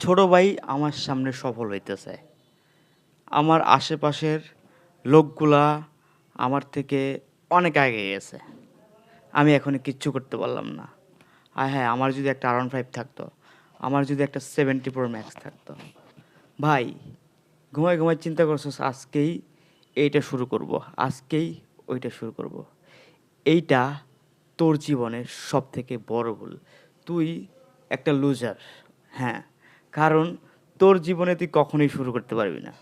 ছোট ভাই আমার সামনে সফল হইতেছে। আমার আশেপাশের লোকগুলা আমার থেকে অনেক আগে গেছে। আমি এখনো কিচ্ছু করতে পারলাম না। আর হ্যাঁ, আমার যদি একটা R15 থাকতো, আমার যদি একটা 70 Pro Max থাকতো। ভাই, ঘুমায়, ঘুমায় চিন্তা করছস আজকেই এইটা শুরু করব। আজকেই ওইটা শুরু করব। এইটা তোর জীবনের সবথেকে বড় ভুল। তুই একটা লুজার। হ্যাঁ, কারণ তোর জীবনে তুই কখনোই শুরু করতে পারবি না।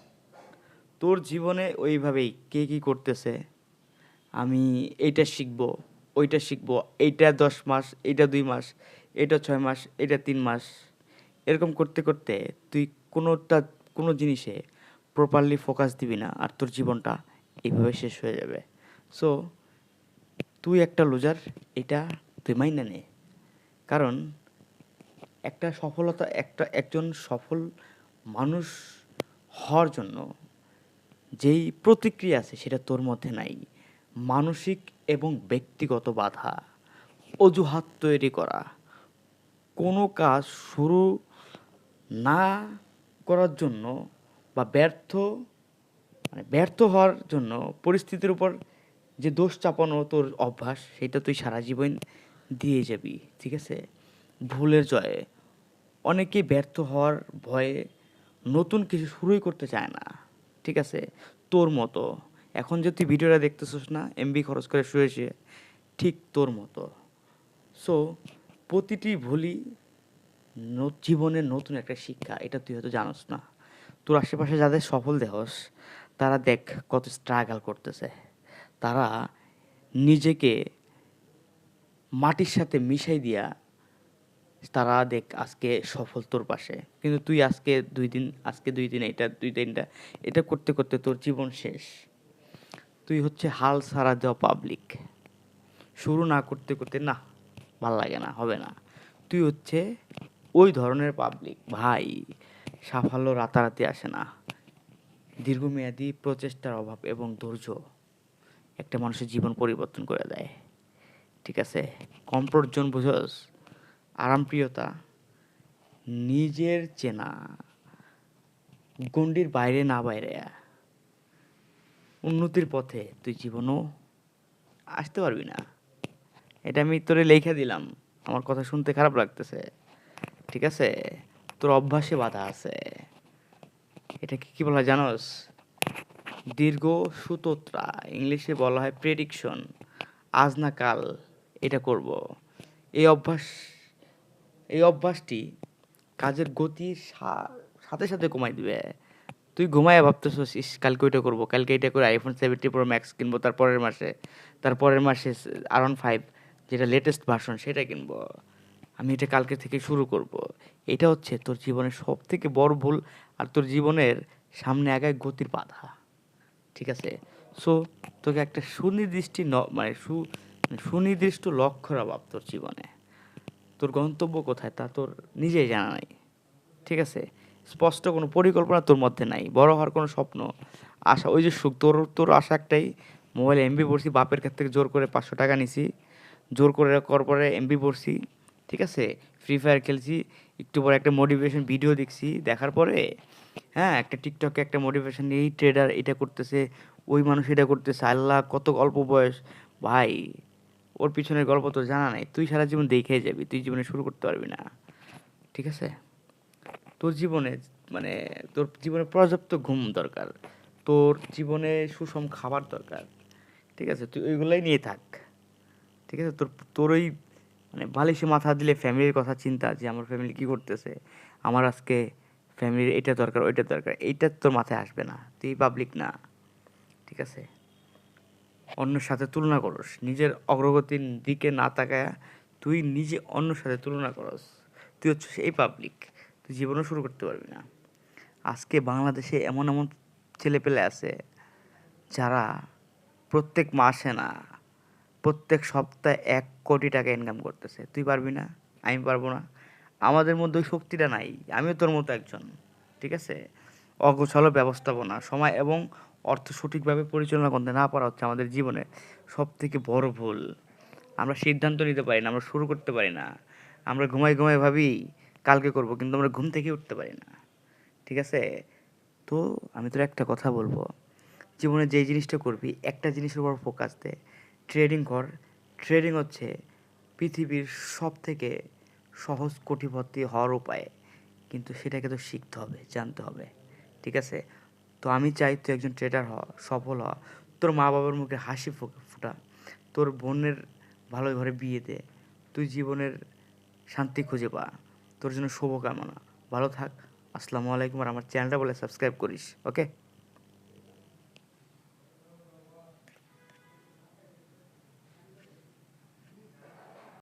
তোর জীবনে ওইভাবেই কে কী করতেছে, আমি এইটা শিখবো, ওইটা শিখবো, এইটা 10 মাস, এইটা 2 মাস, এইটা 6 মাস, এইটা 3 মাস। এরকম করতে, করতে তুই কোনোটা কোনো জিনিসে প্রপারলি ফোকাস দিবি না। আর তোর জীবনটা এইভাবে শেষ হয়ে যাবে। সো তুই একটা লুজার, এটা তুই মাইনা নে। কারণ একজন সফল মানুষ হওয়ার জন্য যেই প্রতিক্রিয়া আছে সেটা তোর মধ্যে নাই। মানসিক এবং ব্যক্তিগত বাধা, অজুহাত তৈরি করা, কোনো কাজ শুরু না করার জন্য বা ব্যর্থ হওয়ার জন্য পরিস্থিতির উপর যে দোষ চাপানো তোর অভ্যাস, সেটা তুই সারা জীবন দিয়ে যাবি। ঠিক আছে? ভুলের জয়ে অনেকেই ব্যর্থ হওয়ার ভয়ে নতুন কিছু শুরুই করতে চায় না। ঠিক আছে? তোর মতো। এখন যে তুই ভিডিওটা দেখতেছিস না এমবি খরচ করে শুয়ে ঠিক তোর মতো। সো প্রতিটি ভুলই জীবনের নতুন একটা শিক্ষা। এটা তুই হয়তো জানোস না। তোর আশেপাশে যাদের সফল দেহস তারা দেখ কত স্ট্রাগল করতেছে। তারা নিজেকে মাটির সাথে মিশাই দিয়া তারা দেখ আজকে সফল তোর পাশে। কিন্তু তুই আজকে ২ দিন এইটা ২ দিনটা এটা করতে, করতে তোর জীবন শেষ। তুই হচ্ছে হাল ছাড়া দেওয়া পাবলিক। শুরু না করতে, করতে না ভাল লাগে না, হবে না। তুই হচ্ছে ওই ধরনের পাবলিক। ভাই, সাফল্য রাতারাতি আসে না। দীর্ঘমেয়াদী প্রচেষ্টার অভাব এবং ধৈর্য একটা মানুষের জীবন পরিবর্তন করে দেয়। ঠিক আছে? কমফোর্ট জোন বুঝোস? আরামপ্রিয়তা, নিজের চেনা গণ্ডির বাইরে না বাইরেয়া উন্নতির পথে তুই জীবনেও আসতে পারবি না। এটা আমি তোরে লেইখা দিলাম। আমার কথা শুনতে খারাপ লাগতেছে। ঠিক আছে? তোর অভ্যাসে বাধা আছে। এটাকে কি বলা হয় জানোস? দীর্ঘ সূতোত্রা, ইংলিশে বলা হয় প্রেডিকশন। আজ না কাল এটা করব। এই অভ্যাস এই অভ্যাসটি কাজের গতির সাথে, সাথে কমায় দিবে। তুই ঘুমায়া ভাবতেছস, ইস! কালকে ওইটা করব, কালকে এইটা করে iPhone 70 Pro Max কিনবো তার পরের মাসে R15 যেটা লেটেস্ট ভার্সন সেটা কিনবো। আমি এটা কালকে থেকে শুরু করব। এটা হচ্ছে তোর জীবনের সবথেকে বড় ভুল আর তোর জীবনের সামনে আগায় গতির বাধা। ঠিক আছে? সো তোকে একটা সুনির্দিষ্ট সুনির্দিষ্ট লক্ষ্য ভাব তোর জীবনে। তোর গন্তব্য কোথায় তা তোর নিজেই জানা নাই। ঠিক আছে? স্পষ্ট কোনো পরিকল্পনা তোর মধ্যে নাই। বড় হওয়ার কোনো স্বপ্ন, আশা, ওই যে সুখ, তোর আশা একটাই, মোবাইলে এমবি ভরছি, বাপের কাছ থেকে জোর করে ৳৫০০ নিছি। জোর করে করার পরে এমবি ভরছি। ঠিক আছে? ফ্রি ফায়ার খেলছি। একটু পরে একটা মোটিভেশন ভিডিও দেখছি। দেখার পরে হ্যাঁ, একটা টিকটকে একটা মোটিভেশন, এই ট্রেডার এটা করতেছে, ওই মানুষ এটা করতেছে। আল্লাহ! কত অল্প বয়স। ভাই, ওর পিছনের গল্প তোর জানা নাই। তুই সারা জীবন দেখেই যাবি। তুই জীবনে শুরু করতে পারবি না। ঠিক আছে? তোর জীবনে মানে তোর জীবনে পর্যাপ্ত ঘুম দরকার। তোর জীবনে সুষম খাবার দরকার। ঠিক আছে? তুই ওইগুলাই নিয়ে থাক। ঠিক আছে? তোর ওই বালিশে মাথা দিলে ফ্যামিলির কথা চিন্তা যে আমার ফ্যামিলি কী করতেছে? আমার আজকে ফ্যামিলির এটা দরকার, ওইটা দরকার। এইটা তোর মাথায় আসবে না। তুই পাবলিক না। ঠিক আছে? অন্যের সাথে তুলনা করস। নিজের অগ্রগতির দিকে না তাকায়া তুই নিজে অন্যর সাথে তুলনা করস। তুই হচ্ছিস এই পাবলিক। তুই জীবনও শুরু করতে পারবি না। আজকে বাংলাদেশে এমন, এমন ছেলেপেলে আছে যারা প্রত্যেক মাসে না, প্রত্যেক সপ্তাহে ৳১,০০,০০,০০০ ইনকাম করতেছে। তুই পারবি না? আমি পারবো না? আমাদের মধ্যে ওই শক্তিটা নাই। আমিও তোর মতো একজন। ঠিক আছে? অগোছালো ব্যবস্থাপনা, সময় এবং অর্থ সঠিকভাবে পরিচালনা করতে না পারা হচ্ছে আমাদের জীবনের সবথেকে বড় ভুল। আমরা সিদ্ধান্ত নিতে পারি না, আমরা শুরু করতে পারি না। আমরা ঘুমাই, ঘুমাই ভাবি কালকে করব, কিন্তু আমরা ঘুম থেকে উঠতে পারি না। ঠিক আছে? তো আমি তোর একটা কথা বলবো, জীবনে যেই জিনিসটা করবি একটা জিনিসের উপর ফোকাস দে। ট্রেডিং কর। ট্রেডিং হচ্ছে পৃথিবীর সবথেকে সহজ কোটিপতি হওয়ার উপায়। কিন্তু সেটাকে তো শিখতে হবে, জানতে হবে। ঠিক আছে? তো আমি চাই তুই একজন ট্রেডার হ, সফল হ। তোর মা-বাবার মুখে হাসি ফোটা। তোর বোনের ভালো ঘরে বিয়ে দে। তুই জীবনের শান্তি খুঁজে পা। তোর জন্য শুভকামনা। ভালো থাক। আসসালামু আলাইকুম। আর আমার চ্যানেলটা বলে সাবস্ক্রাইব করিস। ওকে?